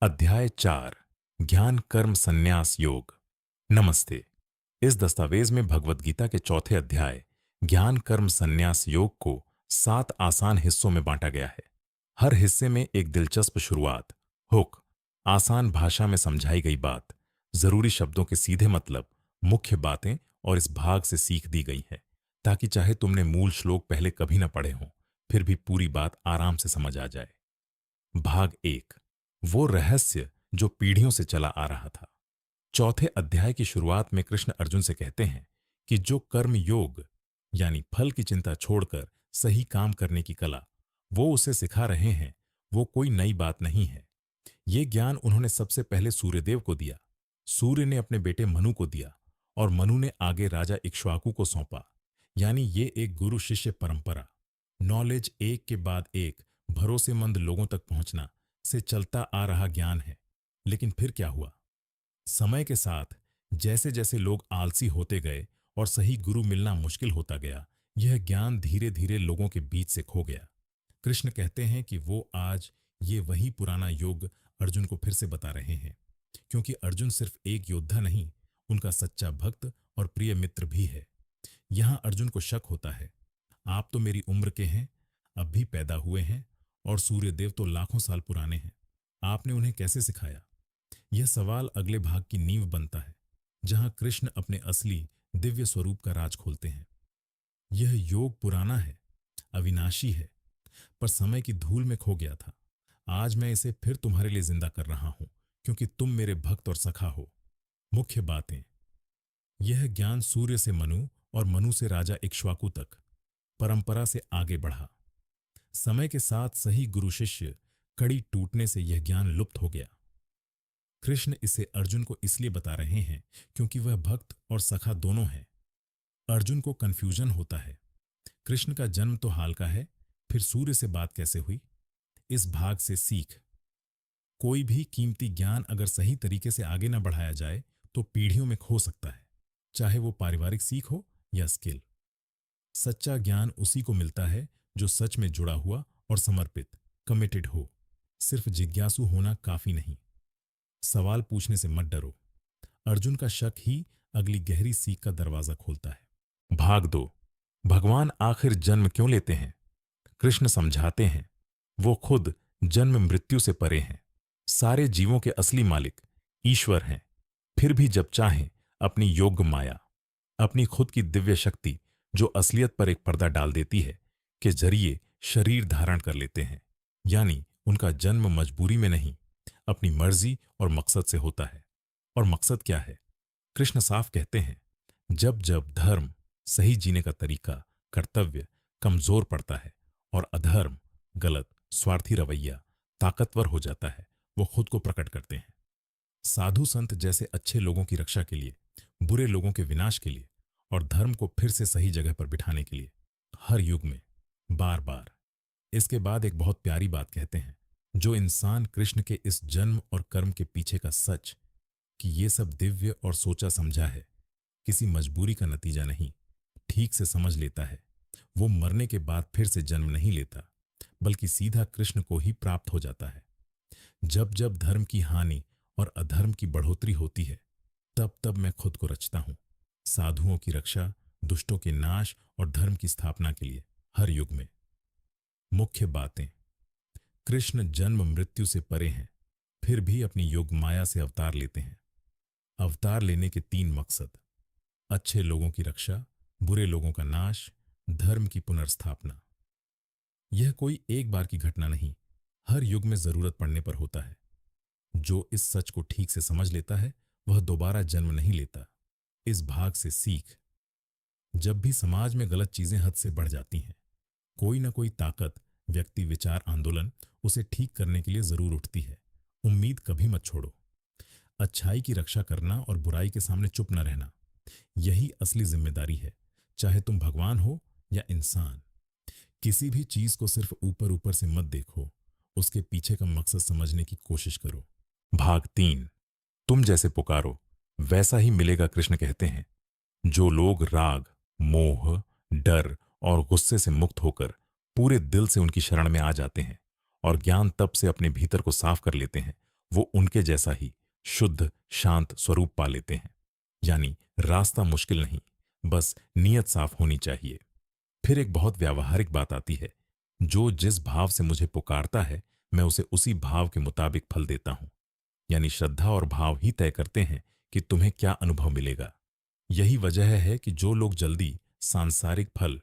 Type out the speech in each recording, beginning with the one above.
अध्याय 4 ज्ञान कर्म संन्यास योग। नमस्ते। इस दस्तावेज में भगवत गीता के चौथे अध्याय ज्ञान कर्म संन्यास योग को 7 आसान हिस्सों में बांटा गया है। हर हिस्से में एक दिलचस्प शुरुआत, हुक, आसान भाषा में समझाई गई बात, जरूरी शब्दों के सीधे मतलब, मुख्य बातें और इस भाग से सीख दी गई है, ताकि चाहे तुमने मूल श्लोक पहले कभी न पढ़े हों, फिर भी पूरी बात आराम से समझ आ जाए। भाग 1, वो रहस्य जो पीढ़ियों से चला आ रहा था। चौथे अध्याय की शुरुआत में कृष्ण अर्जुन से कहते हैं कि जो कर्म योग यानी फल की चिंता छोड़कर सही काम करने की कला वो उसे सिखा रहे हैं, वो कोई नई बात नहीं है। ये ज्ञान उन्होंने सबसे पहले सूर्यदेव को दिया, सूर्य ने अपने बेटे मनु को दिया और मनु ने आगे राजा इक्ष्वाकु को सौंपा। यानी ये एक गुरु शिष्य परंपरा, नॉलेज एक के बाद एक भरोसेमंद लोगों तक पहुंचना से चलता आ रहा ज्ञान है। लेकिन फिर क्या हुआ? समय के साथ जैसे जैसे लोग आलसी होते गए और सही गुरु मिलना मुश्किल होता गया, यह ज्ञान धीरे धीरे लोगों के बीच से खो गया। कृष्ण कहते हैं कि वो आज ये वही पुराना योग अर्जुन को फिर से बता रहे हैं, क्योंकि अर्जुन सिर्फ एक योद्धा नहीं, उनका सच्चा भक्त और प्रिय मित्र भी है। यहां अर्जुन को शक होता है, आप तो मेरी उम्र के हैं, अब भी पैदा हुए हैं, और सूर्यदेव तो लाखों साल पुराने हैं, आपने उन्हें कैसे सिखाया? यह सवाल अगले भाग की नींव बनता है, जहां कृष्ण अपने असली दिव्य स्वरूप का राज खोलते हैं। यह योग पुराना है, अविनाशी है, पर समय की धूल में खो गया था। आज मैं इसे फिर तुम्हारे लिए जिंदा कर रहा हूं, क्योंकि तुम मेरे भक्त और सखा हो। मुख्य बातें, यह ज्ञान सूर्य से मनु और मनु से राजा इक्ष्वाकु तक परंपरा से आगे बढ़ा। समय के साथ सही गुरु शिष्य कड़ी टूटने से यह ज्ञान लुप्त हो गया। कृष्ण इसे अर्जुन को इसलिए बता रहे हैं क्योंकि वह भक्त और सखा दोनों है। अर्जुन को कंफ्यूजन होता है, कृष्ण का जन्म तो हाल का है, फिर सूर्य से बात कैसे हुई? इस भाग से सीख, कोई भी कीमती ज्ञान अगर सही तरीके से आगे न बढ़ाया जाए तो पीढ़ियों में खो सकता है, चाहे वो पारिवारिक सीख हो या स्किल। सच्चा ज्ञान उसी को मिलता है जो सच में जुड़ा हुआ और समर्पित, कमिटेड हो। सिर्फ जिज्ञासु होना काफी नहीं। सवाल पूछने से मत डरो, अर्जुन का शक ही अगली गहरी सीख का दरवाजा खोलता है। भाग 2, भगवान आखिर जन्म क्यों लेते हैं? कृष्ण समझाते हैं, वो खुद जन्म मृत्यु से परे हैं, सारे जीवों के असली मालिक ईश्वर हैं। फिर भी जब चाहें अपनी योग्य माया, अपनी खुद की दिव्य शक्ति जो असलियत पर एक पर्दा डाल देती है, के जरिए शरीर धारण कर लेते हैं। यानी उनका जन्म मजबूरी में नहीं, अपनी मर्जी और मकसद से होता है। और मकसद क्या है? कृष्ण साफ कहते हैं, जब जब धर्म, सही जीने का तरीका, कर्तव्य कमजोर पड़ता है और अधर्म, गलत, स्वार्थी रवैया ताकतवर हो जाता है, वो खुद को प्रकट करते हैं। साधु संत जैसे अच्छे लोगों की रक्षा के लिए, बुरे लोगों के विनाश के लिए और धर्म को फिर से सही जगह पर बिठाने के लिए, हर युग में, बार बार। इसके बाद एक बहुत प्यारी बात कहते हैं, जो इंसान कृष्ण के इस जन्म और कर्म के पीछे का सच, कि ये सब दिव्य और सोचा समझा है, किसी मजबूरी का नतीजा नहीं, ठीक से समझ लेता है, वो मरने के बाद फिर से जन्म नहीं लेता, बल्कि सीधा कृष्ण को ही प्राप्त हो जाता है। जब जब धर्म की हानि और अधर्म की बढ़ोतरी होती है, तब तब मैं खुद को रचता हूं, साधुओं की रक्षा, दुष्टों के नाश और धर्म की स्थापना के लिए, हर युग में। मुख्य बातें, कृष्ण जन्म मृत्यु से परे हैं, फिर भी अपनी योग माया से अवतार लेते हैं। अवतार लेने के 3 मकसद, अच्छे लोगों की रक्षा, बुरे लोगों का नाश, धर्म की पुनर्स्थापना। यह कोई एक बार की घटना नहीं, हर युग में जरूरत पड़ने पर होता है। जो इस सच को ठीक से समझ लेता है, वह दोबारा जन्म नहीं लेता। इस भाग से सीख, जब भी समाज में गलत चीजें हद से बढ़ जाती हैं, कोई ना कोई ताकत, व्यक्ति, विचार, आंदोलन उसे ठीक करने के लिए जरूर उठती है। उम्मीद कभी मत छोड़ो। अच्छाई की रक्षा करना और बुराई के सामने चुप न रहना, यही असली जिम्मेदारी है, चाहे तुम भगवान हो या इंसान। किसी भी चीज को सिर्फ ऊपर ऊपर से मत देखो, उसके पीछे का मकसद समझने की कोशिश करो। भाग 3, तुम जैसे पुकारो वैसा ही मिलेगा। कृष्ण कहते हैं, जो लोग राग, मोह, डर और गुस्से से मुक्त होकर पूरे दिल से उनकी शरण में आ जाते हैं और ज्ञान तप से अपने भीतर को साफ कर लेते हैं, वो उनके जैसा ही शुद्ध शांत स्वरूप पा लेते हैं। यानी रास्ता मुश्किल नहीं, बस नीयत साफ होनी चाहिए। फिर एक बहुत व्यावहारिक बात आती है, जो जिस भाव से मुझे पुकारता है मैं उसे उसी भाव के मुताबिक फल देता हूं। यानी श्रद्धा और भाव ही तय करते हैं कि तुम्हें क्या अनुभव मिलेगा। यही वजह है कि जो लोग जल्दी सांसारिक फल,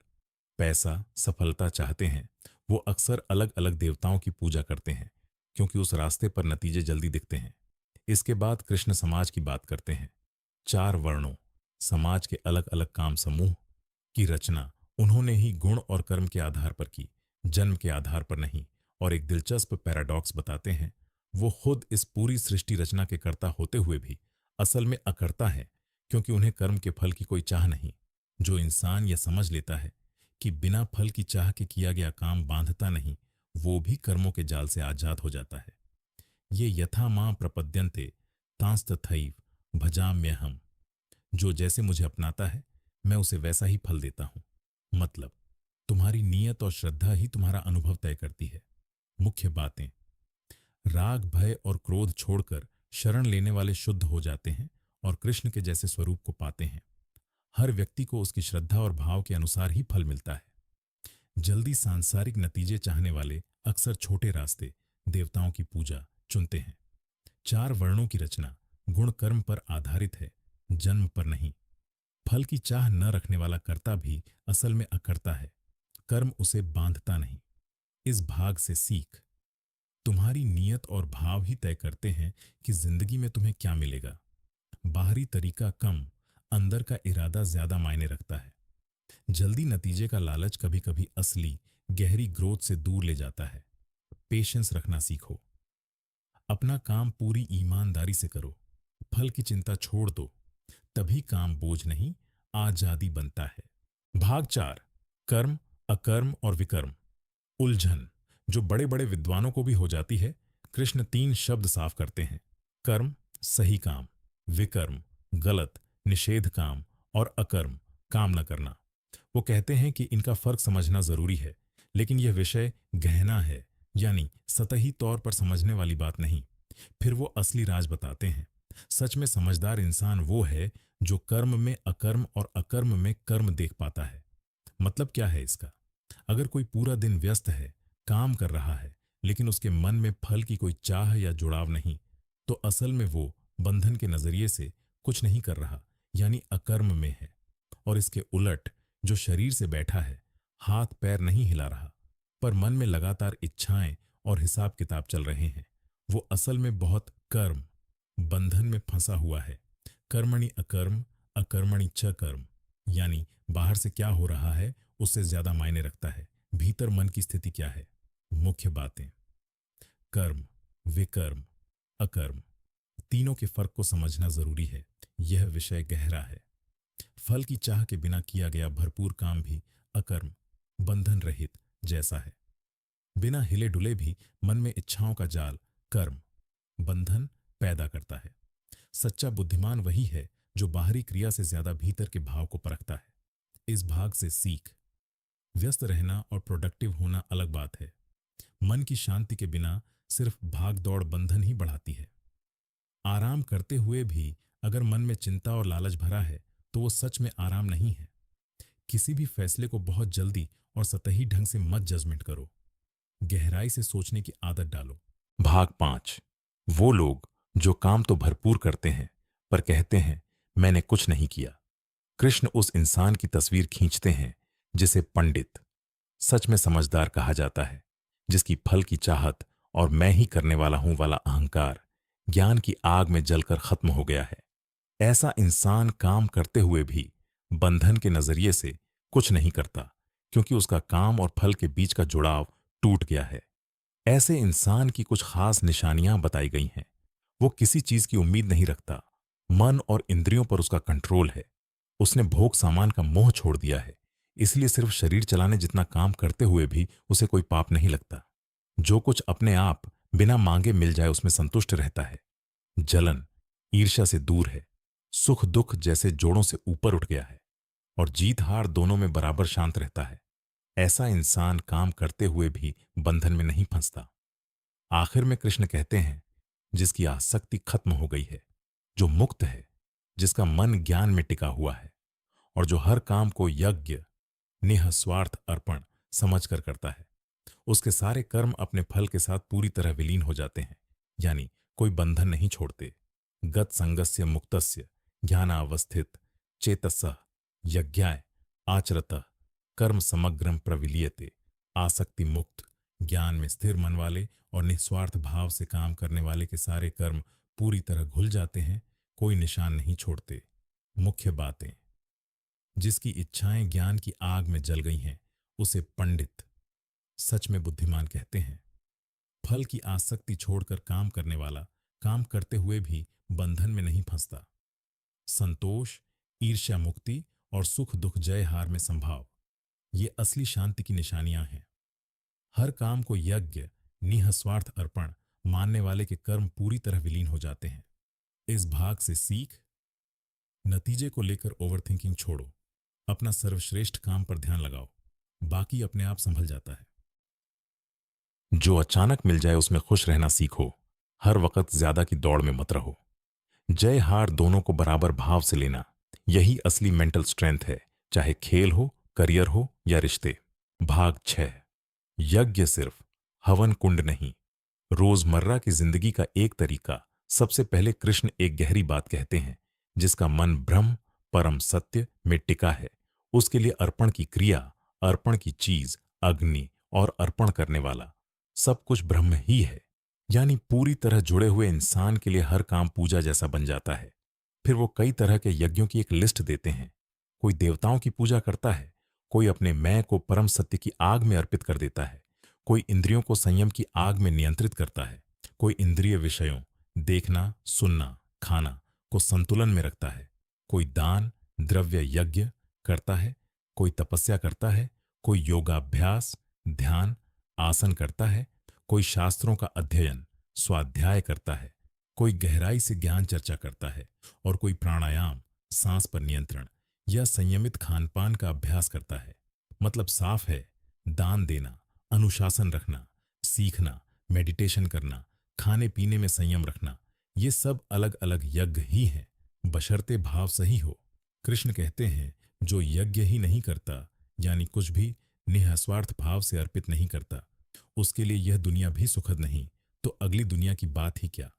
पैसा, सफलता चाहते हैं, वो अक्सर अलग अलग देवताओं की पूजा करते हैं, क्योंकि उस रास्ते पर नतीजे जल्दी दिखते हैं। इसके बाद कृष्ण समाज की बात करते हैं। 4 वर्णों, समाज के अलग अलग काम समूह की रचना उन्होंने ही गुण और कर्म के आधार पर की, जन्म के आधार पर नहीं। और एक दिलचस्प पैराडॉक्स बताते हैं, वो खुद इस पूरी सृष्टि रचना के कर्ता होते हुए भी असल में अकर्ता है, क्योंकि उन्हें कर्म के फल की कोई चाह नहीं। जो इंसान यह समझ लेता है कि बिना फल की चाह के किया गया काम बांधता नहीं, वो भी कर्मों के जाल से आजाद हो जाता है। ये यथा मां प्रपद्यन्ते तांस्तथैव भजाम्यहम्। जो जैसे मुझे अपनाता है, मैं उसे वैसा ही फल देता हूं। मतलब तुम्हारी नीयत और श्रद्धा ही तुम्हारा अनुभव तय करती है। मुख्य बातें: राग, भय और क्रोध छोड़कर शरण लेने वाले शुद्ध हो जाते हैं और कृष्ण के जैसे स्वरूप को पाते हैं। हर व्यक्ति को उसकी श्रद्धा और भाव के अनुसार ही फल मिलता है। जल्दी सांसारिक नतीजे चाहने वाले अक्सर छोटे रास्ते, देवताओं की पूजा चुनते हैं। 4 वर्णों की रचना गुण कर्म पर आधारित है, जन्म पर नहीं। फल की चाह न रखने वाला कर्ता भी असल में अकर्ता है, कर्म उसे बांधता नहीं। इस भाग से सीख: तुम्हारी नीयत और भाव ही तय करते हैं कि जिंदगी में तुम्हें क्या मिलेगा। बाहरी तरीका कम, अंदर का इरादा ज्यादा मायने रखता है। जल्दी नतीजे का लालच कभी कभी असली गहरी ग्रोथ से दूर ले जाता है। पेशेंस रखना सीखो। अपना काम पूरी ईमानदारी से करो, फल की चिंता छोड़ दो, तभी काम बोझ नहीं, आजादी बनता है। भाग 4: कर्म, अकर्म और विकर्म। उलझन जो बड़े बड़े विद्वानों को भी हो जाती है। कृष्ण 3 शब्द साफ करते हैं: कर्म, सही काम; विकर्म, गलत, निषेध काम; और अकर्म, काम न करना। वो कहते हैं कि इनका फर्क समझना जरूरी है, लेकिन यह विषय गहना है, यानी सतही तौर पर समझने वाली बात नहीं। फिर वो असली राज बताते हैं। सच में समझदार इंसान वो है जो कर्म में अकर्म और अकर्म में कर्म देख पाता है। मतलब क्या है इसका? अगर कोई पूरा दिन व्यस्त है, काम कर रहा है, लेकिन उसके मन में फल की कोई चाह या जुड़ाव नहीं, तो असल में वो बंधन के नजरिए से कुछ नहीं कर रहा, यानी अकर्म में है। और इसके उलट जो शरीर से बैठा है, हाथ पैर नहीं हिला रहा, पर मन में लगातार इच्छाएं और हिसाब किताब चल रहे हैं, वो असल में बहुत कर्म, बंधन में फंसा हुआ है। कर्मणि अकर्म, अकर्मणि च कर्म। यानी बाहर से क्या हो रहा है उससे ज्यादा मायने रखता है भीतर मन की स्थिति क्या है। मुख्य बातें: कर्म, विकर्म, अकर्म, तीनों के फर्क को समझना जरूरी है। यह विषय गहरा है। फल की चाह के बिना किया गया भरपूर काम भी अकर्म, बंधन रहित जैसा है। बिना हिले डुले भी मन में इच्छाओं का जाल कर्म, बंधन पैदा करता है। सच्चा बुद्धिमान वही है जो बाहरी क्रिया से ज्यादा भीतर के भाव को परखता है। इस भाग से सीख: व्यस्त रहना और प्रोडक्टिव होना अलग बात है। मन की शांति के बिना सिर्फ भाग दौड़ बंधन ही बढ़ाती है। आराम करते हुए भी अगर मन में चिंता और लालच भरा है, तो वो सच में आराम नहीं है। किसी भी फैसले को बहुत जल्दी और सतही ढंग से मत जजमेंट करो, गहराई से सोचने की आदत डालो। भाग 5: वो लोग जो काम तो भरपूर करते हैं पर कहते हैं मैंने कुछ नहीं किया। कृष्ण उस इंसान की तस्वीर खींचते हैं जिसे पंडित, सच में समझदार कहा जाता है, जिसकी फल की चाहत और मैं ही करने वाला हूं वाला अहंकार ज्ञान की आग में जलकर खत्म हो गया है। ऐसा इंसान काम करते हुए भी बंधन के नजरिए से कुछ नहीं करता, क्योंकि उसका काम और फल के बीच का जुड़ाव टूट गया है। ऐसे इंसान की कुछ खास निशानियां बताई गई हैं। वो किसी चीज की उम्मीद नहीं रखता, मन और इंद्रियों पर उसका कंट्रोल है। उसने भोग सामान का मोह छोड़ दिया है, इसलिए सिर्फ शरीर चलाने जितना काम करते हुए भी उसे कोई पाप नहीं लगता। जो कुछ अपने आप बिना मांगे मिल जाए उसमें संतुष्ट रहता है। जलन, ईर्ष्या से दूर है, सुख दुख जैसे जोड़ों से ऊपर उठ गया है और जीत हार दोनों में बराबर शांत रहता है। ऐसा इंसान काम करते हुए भी बंधन में नहीं फंसता। आखिर में कृष्ण कहते हैं, जिसकी आसक्ति खत्म हो गई है, जो मुक्त है, जिसका मन ज्ञान में टिका हुआ है, और जो हर काम को यज्ञ, निःस्वार्थ अर्पण समझकर करता है। उसके सारे कर्म अपने फल के साथ पूरी तरह विलीन हो जाते हैं, यानी कोई बंधन नहीं छोड़ते। गत संगस्य मुक्तस्य ज्ञानावस्थित चेतसः यज्ञाय आचरतः कर्म समग्रम प्रविलीयते। आसक्ति मुक्त, ज्ञान में स्थिर मन वाले और निस्वार्थ भाव से काम करने वाले के सारे कर्म पूरी तरह घुल जाते हैं, कोई निशान नहीं छोड़ते। मुख्य बातें। जिसकी इच्छाएं ज्ञान की आग में जल गई हैं, उसे पंडित, सच में बुद्धिमान कहते हैं। फल की आसक्ति छोड़कर काम करने वाला काम करते हुए भी बंधन में नहीं फंसता। संतोष, ईर्ष्या मुक्ति और सुख दुख जय हार में संभाव, ये असली शांति की निशानियां हैं। हर काम को यज्ञ, निःस्वार्थ अर्पण मानने वाले के कर्म पूरी तरह विलीन हो जाते हैं। इस भाग से सीख। नतीजे को लेकर ओवरथिंकिंग छोड़ो, अपना सर्वश्रेष्ठ काम पर ध्यान लगाओ, बाकी अपने आप संभल जाता है। जो अचानक मिल जाए उसमें खुश रहना सीखो, हर वक्त ज्यादा की दौड़ में मत रहो। जय हार दोनों को बराबर भाव से लेना, यही असली मेंटल स्ट्रेंथ है, चाहे खेल हो, करियर हो या रिश्ते। भाग 6। यज्ञ सिर्फ हवन कुंड नहीं, रोजमर्रा की जिंदगी का एक तरीका। सबसे पहले कृष्ण एक गहरी बात कहते हैं, जिसका मन ब्रह्म परम सत्य में टिका है, उसके लिए अर्पण की क्रिया, अर्पण की चीज, अग्नि और अर्पण करने वाला सब कुछ ब्रह्म ही है। यानी पूरी तरह जुड़े हुए इंसान के लिए हर काम पूजा जैसा बन जाता है। फिर वो कई तरह के यज्ञों की एक लिस्ट देते हैं। कोई देवताओं की पूजा करता है, कोई अपने मैं को परम सत्य की आग में अर्पित कर देता है, कोई इंद्रियों को संयम की आग में नियंत्रित करता है, कोई इंद्रिय विषयों, देखना, सुनना, खाना को संतुलन में रखता है, कोई दान द्रव्य यज्ञ करता है, कोई तपस्या करता है, कोई योगाभ्यास, ध्यान, आसन करता है, कोई शास्त्रों का अध्ययन, स्वाध्याय करता है, कोई गहराई से ज्ञान चर्चा करता है, और कोई प्राणायाम, सांस पर नियंत्रण या संयमित खानपान का अभ्यास करता है। मतलब साफ है, दान देना, अनुशासन रखना, सीखना, मेडिटेशन करना, खाने पीने में संयम रखना, ये सब अलग अलग यज्ञ ही हैं, बशर्ते भाव सही हो। कृष्ण कहते हैं, जो यज्ञ ही नहीं करता, यानी कुछ भी निःस्वार्थ भाव से अर्पित नहीं करता, उसके लिए यह दुनिया भी सुखद नहीं, तो अगली दुनिया की बात ही क्या।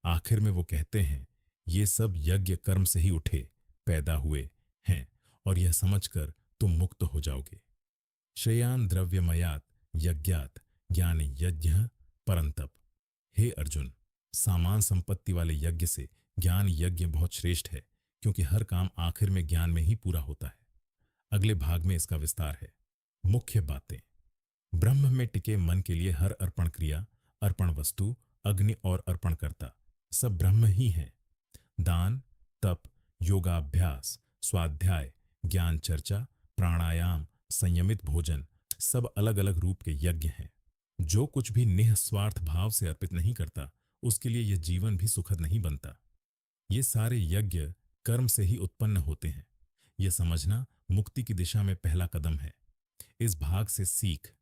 आखिर में वो कहते हैं, ये सब यज्ञ कर्म से ही उठे, पैदा हुए हैं, और यह समझकर तुम मुक्त हो जाओगे। श्रेयान द्रव्यमयात यज्ञात ज्ञान यज्ञ परंतप। हे अर्जुन, सामान संपत्ति वाले यज्ञ से ज्ञान यज्ञ बहुत श्रेष्ठ है, क्योंकि हर काम आखिर में ज्ञान में ही पूरा होता है। अगले भाग में इसका विस्तार है। मुख्य बातें। ब्रह्म में टिके मन के लिए हर अर्पण क्रिया, अर्पण वस्तु, अग्नि और अर्पणकर्ता सब ब्रह्म ही है। दान, तप, योगाभ्यास, स्वाध्याय, ज्ञान चर्चा, प्राणायाम, संयमित भोजन सब अलग अलग रूप के यज्ञ हैं। जो कुछ भी निःस्वार्थ भाव से अर्पित नहीं करता, उसके लिए यह जीवन भी सुखद नहीं बनता। ये सारे यज्ञ कर्म से ही उत्पन्न होते हैं। यह समझना मुक्ति की दिशा में पहला कदम है। इस भाग से सीख।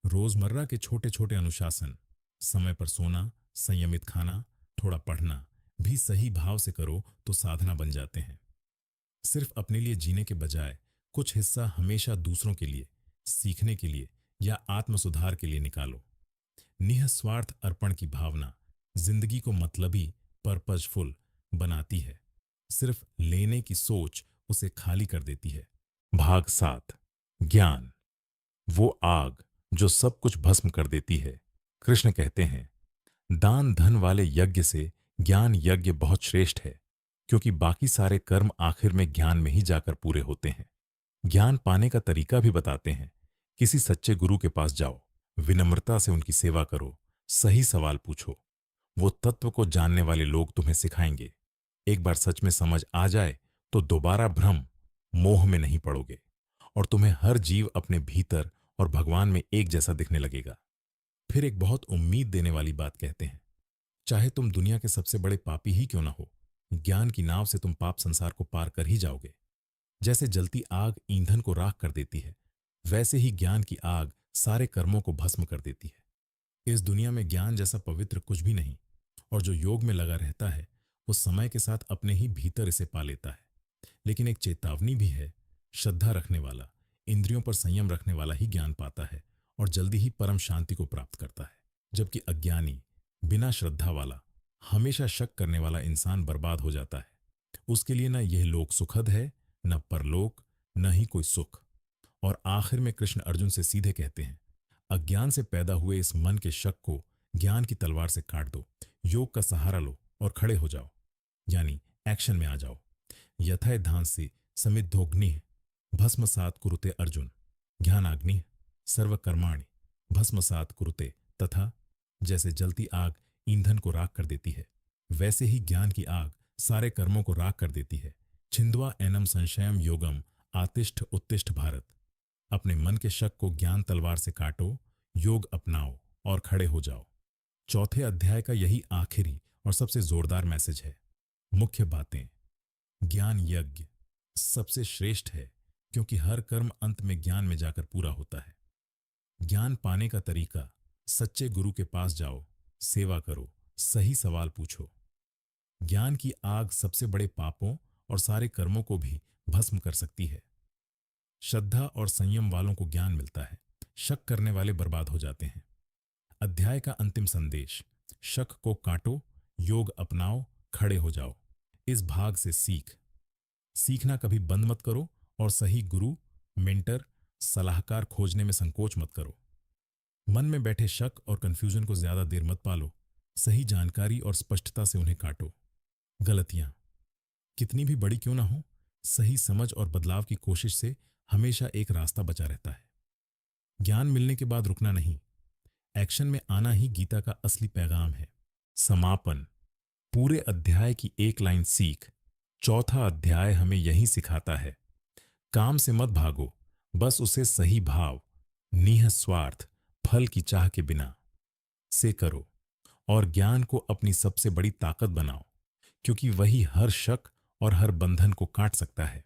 रोजमर्रा के छोटे छोटे अनुशासन, समय पर सोना, संयमित खाना, थोड़ा पढ़ना भी सही भाव से करो तो साधना बन जाते हैं। सिर्फ अपने लिए जीने के बजाय कुछ हिस्सा हमेशा दूसरों के लिए, सीखने के लिए या आत्म सुधार के लिए निकालो। निःस्वार्थ अर्पण की भावना जिंदगी को मतलबी, पर्पजफुल बनाती है। सिर्फ लेने की सोच उसे खाली कर देती है। भाग 7। ज्ञान, वो आग जो सब कुछ भस्म कर देती है। कृष्ण कहते हैं, दान धन वाले यज्ञ से ज्ञान यज्ञ बहुत श्रेष्ठ है, क्योंकि बाकी सारे कर्म आखिर में ज्ञान में ही जाकर पूरे होते हैं। ज्ञान पाने का तरीका भी बताते हैं। किसी सच्चे गुरु के पास जाओ, विनम्रता से उनकी सेवा करो, सही सवाल पूछो। वो तत्व को जानने वाले लोग तुम्हें सिखाएंगे। एक बार सच में समझ आ जाए तो दोबारा भ्रम, मोह में नहीं पड़ोगे, और तुम्हें हर जीव अपने भीतर और भगवान में एक जैसा दिखने लगेगा। फिर एक बहुत उम्मीद देने वाली बात कहते हैं, चाहे तुम दुनिया के सबसे बड़े पापी ही क्यों ना हो, ज्ञान की नाव से तुम पाप संसार को पार कर ही जाओगे। जैसे जलती आग ईंधन को राख कर देती है, वैसे ही ज्ञान की आग सारे कर्मों को भस्म कर देती है। इस दुनिया में ज्ञान जैसा पवित्र कुछ भी नहीं, और जो योग में लगा रहता है वो समय के साथ अपने ही भीतर इसे पा लेता है। लेकिन एक चेतावनी भी है, श्रद्धा रखने वाला, इंद्रियों पर संयम रखने वाला ही ज्ञान पाता है और जल्दी ही परम शांति को प्राप्त करता है। जबकि अज्ञानी, बिना श्रद्धा वाला, हमेशा शक करने वाला इंसान बर्बाद हो जाता है। उसके लिए न यह लोक सुखद है, न परलोक, न ही कोई सुख। और आखिर में कृष्ण अर्जुन से सीधे कहते हैं, अज्ञान से पैदा हुए इस मन के शक को ज्ञान की तलवार से काट दो, योग का सहारा लो और खड़े हो जाओ, यानी एक्शन में आ जाओ। यथा धांसी समिद्धोग्नि भस्मसात कुरुते अर्जुन, ज्ञानाग्नि सर्वकर्माणि भस्मसात कुरुते। तथा जैसे जलती आग ईंधन को राख कर देती है, वैसे ही ज्ञान की आग सारे कर्मों को राख कर देती है। छिंदवा एनम संशयम योगम आतिष्ठ उत्तिष्ठ भारत। अपने मन के शक को ज्ञान तलवार से काटो, योग अपनाओ और खड़े हो जाओ। चौथे अध्याय का यही आखिरी और सबसे जोरदार मैसेज है। मुख्य बातें। ज्ञान यज्ञ सबसे श्रेष्ठ है क्योंकि हर कर्म अंत में ज्ञान में जाकर पूरा होता है। ज्ञान पाने का तरीका, सच्चे गुरु के पास जाओ, सेवा करो, सही सवाल पूछो। ज्ञान की आग सबसे बड़े पापों और सारे कर्मों को भी भस्म कर सकती है। श्रद्धा और संयम वालों को ज्ञान मिलता है, शक करने वाले बर्बाद हो जाते हैं। अध्याय का अंतिम संदेश, शक को काटो, योग अपनाओ, खड़े हो जाओ। इस भाग से सीखना कभी बंद मत करो और सही गुरु, मेंटर, सलाहकार खोजने में संकोच मत करो। मन में बैठे शक और कंफ्यूजन को ज्यादा देर मत पालो, सही जानकारी और स्पष्टता से उन्हें काटो। गलतियां कितनी भी बड़ी क्यों ना हो, सही समझ और बदलाव की कोशिश से हमेशा एक रास्ता बचा रहता है। ज्ञान मिलने के बाद रुकना नहीं, एक्शन में आना ही गीता का असली पैगाम है। समापन। पूरे अध्याय की एक लाइन सीख। चौथा अध्याय हमें यही सिखाता है, काम से मत भागो, बस उसे सही भाव, निःस्वार्थ, फल की चाह के बिना से करो और ज्ञान को अपनी सबसे बड़ी ताकत बनाओ, क्योंकि वही हर शक और हर बंधन को काट सकता है।